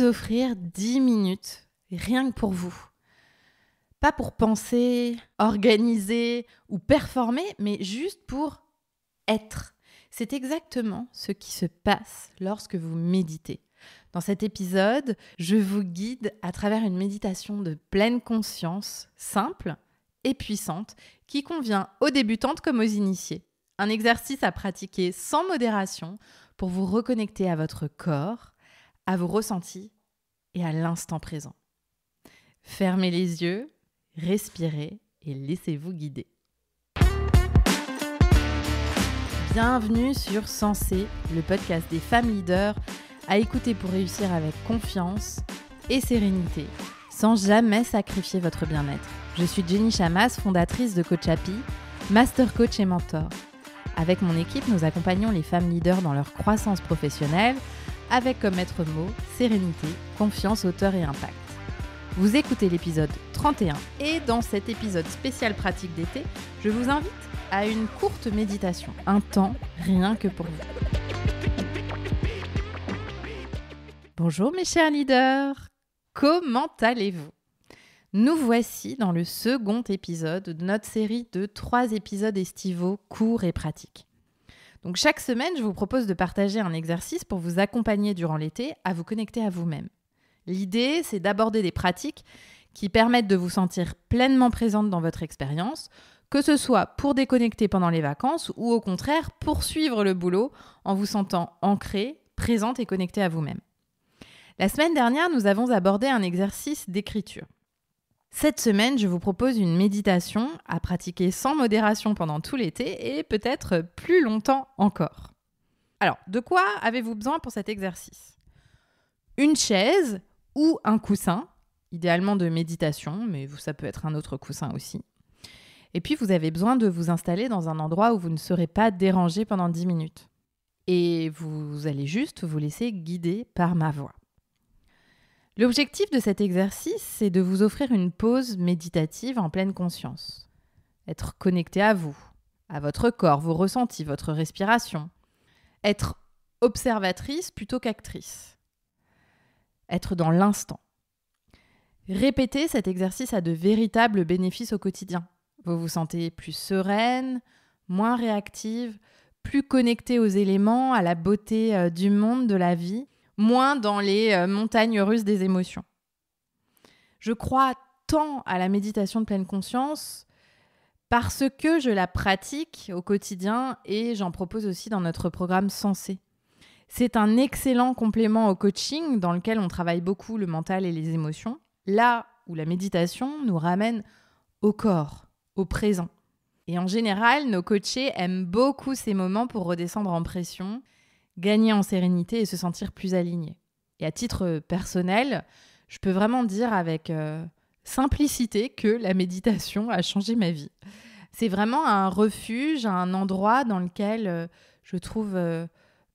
offrir 10 minutes, rien que pour vous. Pas pour penser, organiser ou performer, mais juste pour être. C'est exactement ce qui se passe lorsque vous méditez. Dans cet épisode, je vous guide à travers une méditation de pleine conscience, simple et puissante, qui convient aux débutantes comme aux initiés. Un exercice à pratiquer sans modération pour vous reconnecter à votre corps, à vos ressentis et à l'instant présent. Fermez les yeux, respirez et laissez-vous guider. Bienvenue sur Sensé, le podcast des femmes leaders à écouter pour réussir avec confiance et sérénité, sans jamais sacrifier votre bien-être. Je suis Jenny Chamas, fondatrice de Coach Happy, master coach et mentor. Avec mon équipe, nous accompagnons les femmes leaders dans leur croissance professionnelle, avec comme maître mot sérénité, confiance, hauteur et impact. Vous écoutez l'épisode 31 et dans cet épisode spécial pratique d'été, je vous invite à une courte méditation, un temps rien que pour vous. Bonjour mes chers leaders, comment allez-vous ? Nous voici dans le second épisode de notre série de 3 épisodes estivaux courts et pratiques. Donc chaque semaine, je vous propose de partager un exercice pour vous accompagner durant l'été à vous connecter à vous-même. L'idée, c'est d'aborder des pratiques qui permettent de vous sentir pleinement présente dans votre expérience, que ce soit pour déconnecter pendant les vacances ou au contraire poursuivre le boulot en vous sentant ancrée, présente et connectée à vous-même. La semaine dernière, nous avons abordé un exercice d'écriture. Cette semaine, je vous propose une méditation à pratiquer sans modération pendant tout l'été et peut-être plus longtemps encore. Alors, de quoi avez-vous besoin pour cet exercice ? Une chaise ou un coussin, idéalement de méditation, mais ça peut être un autre coussin aussi. Et puis, vous avez besoin de vous installer dans un endroit où vous ne serez pas dérangé pendant 10 minutes. Et vous allez juste vous laisser guider par ma voix. L'objectif de cet exercice, c'est de vous offrir une pause méditative en pleine conscience. Être connecté à vous, à votre corps, vos ressentis, votre respiration. Être observatrice plutôt qu'actrice. Être dans l'instant. Répéter cet exercice a de véritables bénéfices au quotidien. Vous vous sentez plus sereine, moins réactive, plus connectée aux éléments, à la beauté du monde, de la vie, moins dans les montagnes russes des émotions. Je crois tant à la méditation de pleine conscience parce que je la pratique au quotidien et j'en propose aussi dans notre programme Sensé. C'est un excellent complément au coaching dans lequel on travaille beaucoup le mental et les émotions, là où la méditation nous ramène au corps, au présent. Et en général, nos coachés aiment beaucoup ces moments pour redescendre en pression, gagner en sérénité et se sentir plus alignés. Et à titre personnel, je peux vraiment dire avec simplicité que la méditation a changé ma vie. C'est vraiment un refuge, un endroit dans lequel je trouve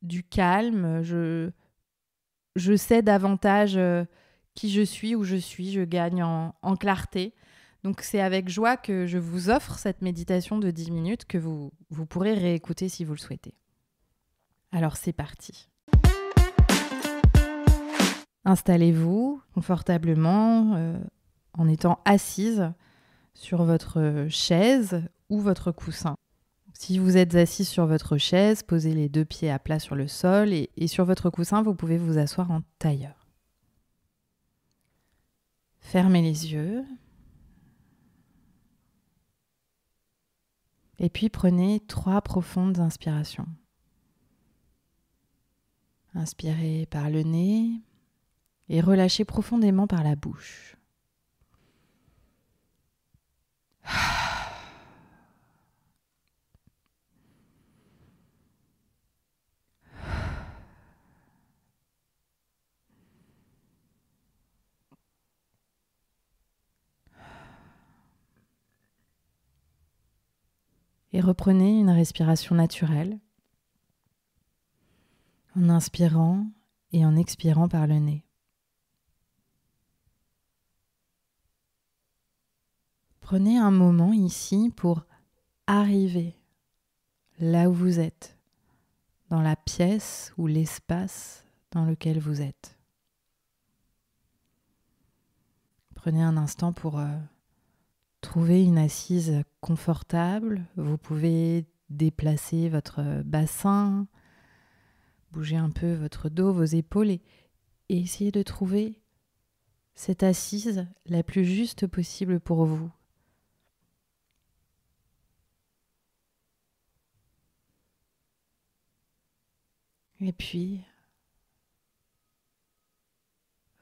du calme, je sais davantage qui je suis, où je suis, je gagne en clarté. Donc c'est avec joie que je vous offre cette méditation de 10 minutes que vous pourrez réécouter si vous le souhaitez. Alors c'est parti. Installez-vous confortablement en étant assise sur votre chaise ou votre coussin. Si vous êtes assis sur votre chaise, posez les 2 pieds à plat sur le sol et sur votre coussin, vous pouvez vous asseoir en tailleur. Fermez les yeux. Et puis prenez 3 profondes inspirations. Inspirez par le nez et relâchez profondément par la bouche. Et reprenez une respiration naturelle en inspirant et en expirant par le nez. Prenez un moment ici pour arriver là où vous êtes, dans la pièce ou l'espace dans lequel vous êtes. Prenez un instant pour trouver une assise confortable. Vous pouvez déplacer votre bassin, bouger un peu votre dos, vos épaules et essayer de trouver cette assise la plus juste possible pour vous. Et puis,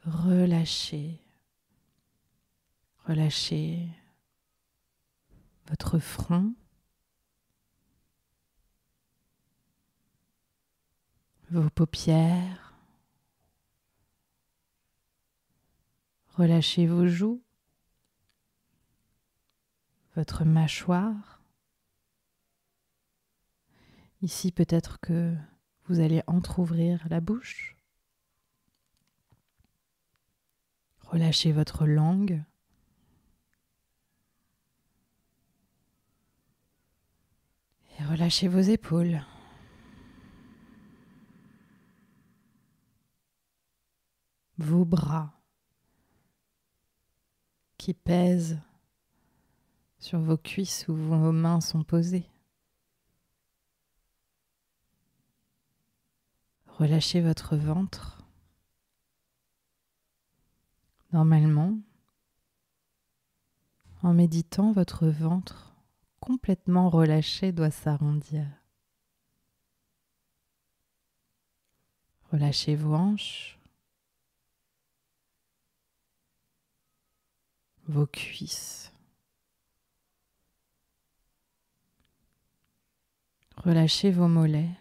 relâchez votre front, vos paupières, relâchez vos joues, votre mâchoire. Ici, peut-être que vous allez entrouvrir la bouche. Relâchez votre langue. Et relâchez vos épaules. Vos bras qui pèsent sur vos cuisses où vos mains sont posées. Relâchez votre ventre. Normalement, en méditant, votre ventre complètement relâché doit s'arrondir. Relâchez vos hanches, vos cuisses. Relâchez vos mollets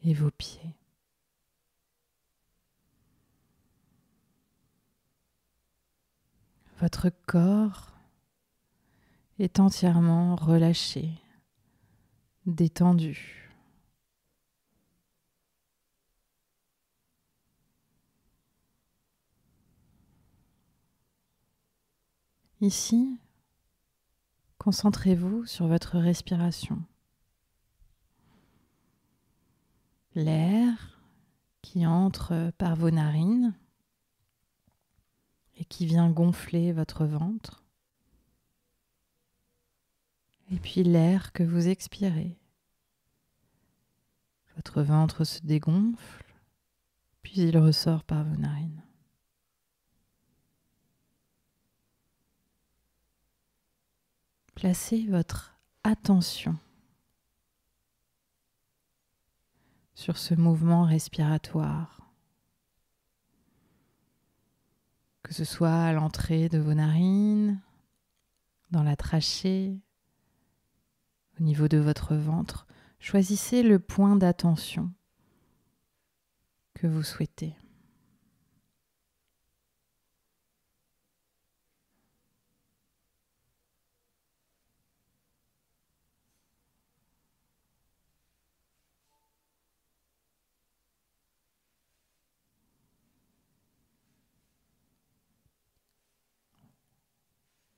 et vos pieds. Votre corps est entièrement relâché, détendu. Ici, concentrez-vous sur votre respiration. L'air qui entre par vos narines et qui vient gonfler votre ventre. Et puis l'air que vous expirez. Votre ventre se dégonfle, puis il ressort par vos narines. Placez votre attention sur ce mouvement respiratoire, que ce soit à l'entrée de vos narines, dans la trachée, au niveau de votre ventre. Choisissez le point d'attention que vous souhaitez.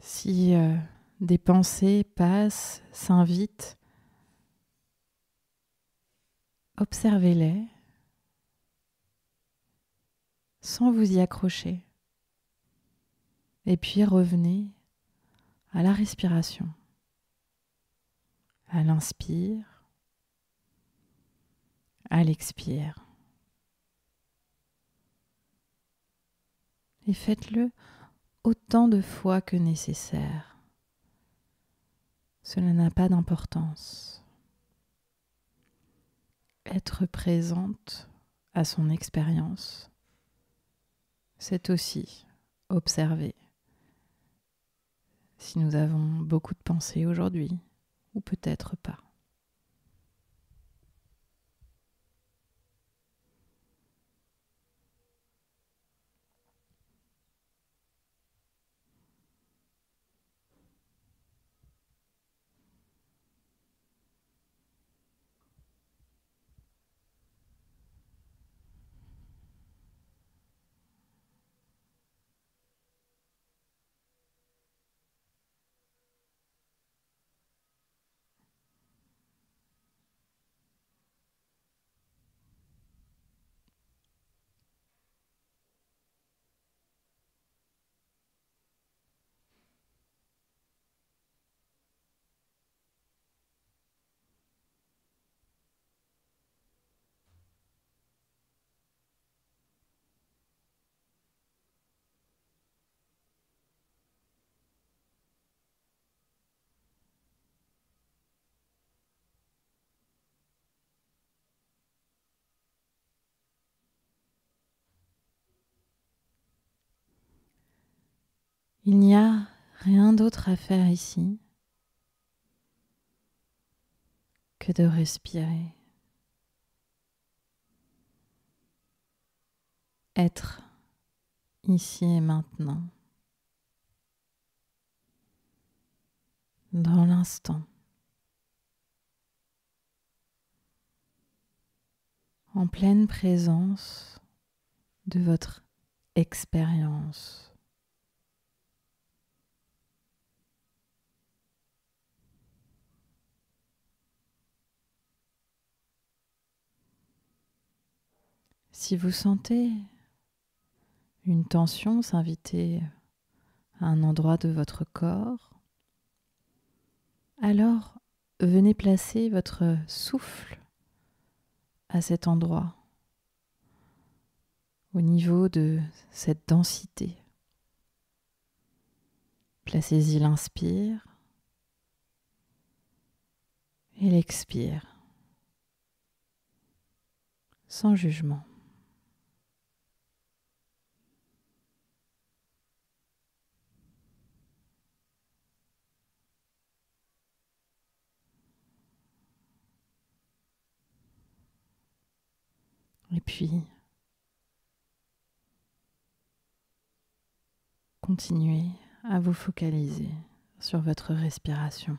Si des pensées passent, s'invitent, observez-les sans vous y accrocher. Et puis revenez à la respiration. À l'inspire, à l'expire. Et faites-le autant de fois que nécessaire. Cela n'a pas d'importance. Être présente à son expérience, c'est aussi observer si nous avons beaucoup de pensées aujourd'hui ou peut-être pas. Il n'y a rien d'autre à faire ici que de respirer. Être ici et maintenant, dans l'instant, en pleine présence de votre expérience. Si vous sentez une tension s'inviter à un endroit de votre corps, alors venez placer votre souffle à cet endroit, au niveau de cette densité. Placez-y l'inspire et l'expire, sans jugement. Et puis, continuez à vous focaliser sur votre respiration.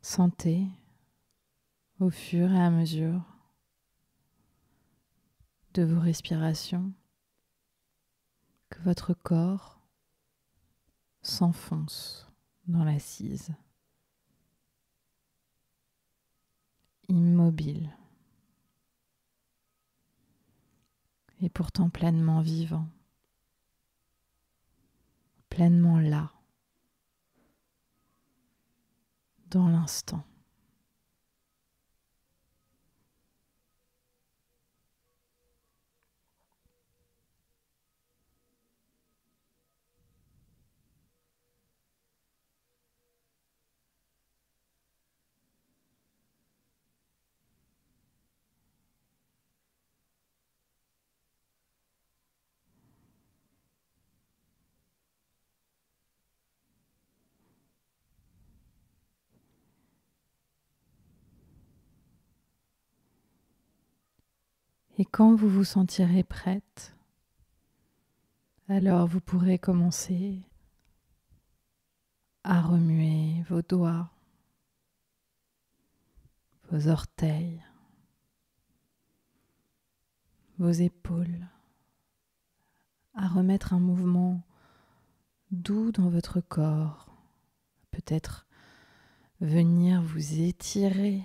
Sentez au fur et à mesure de vos respirations que votre corps s'enfonce dans l'assise, immobile et pourtant pleinement vivant, pleinement là, dans l'instant. Et quand vous vous sentirez prête, alors vous pourrez commencer à remuer vos doigts, vos orteils, vos épaules, à remettre un mouvement doux dans votre corps, peut-être venir vous étirer.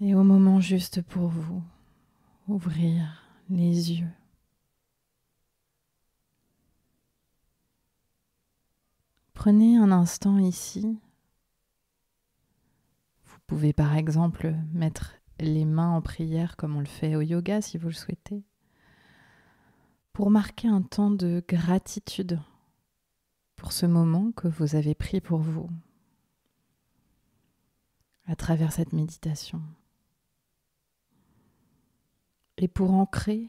Et au moment juste pour vous, ouvrir les yeux. Prenez un instant ici. Vous pouvez par exemple mettre les mains en prière comme on le fait au yoga si vous le souhaitez, pour marquer un temps de gratitude pour ce moment que vous avez pris pour vous à travers cette méditation. Et pour ancrer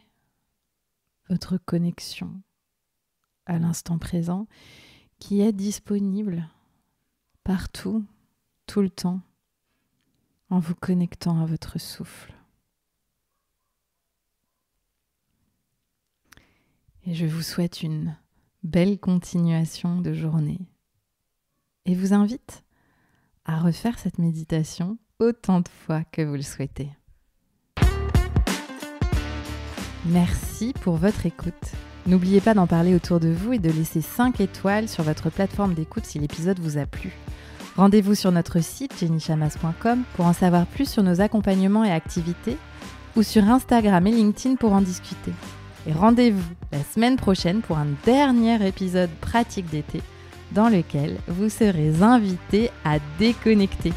votre connexion à l'instant présent qui est disponible partout, tout le temps, en vous connectant à votre souffle. Et je vous souhaite une belle continuation de journée et vous invite à refaire cette méditation autant de fois que vous le souhaitez. Merci pour votre écoute. N'oubliez pas d'en parler autour de vous et de laisser 5 étoiles sur votre plateforme d'écoute si l'épisode vous a plu. Rendez-vous sur notre site jennychamas.com pour en savoir plus sur nos accompagnements et activités ou sur Instagram et LinkedIn pour en discuter. Et rendez-vous la semaine prochaine pour un dernier épisode pratique d'été dans lequel vous serez invité à déconnecter.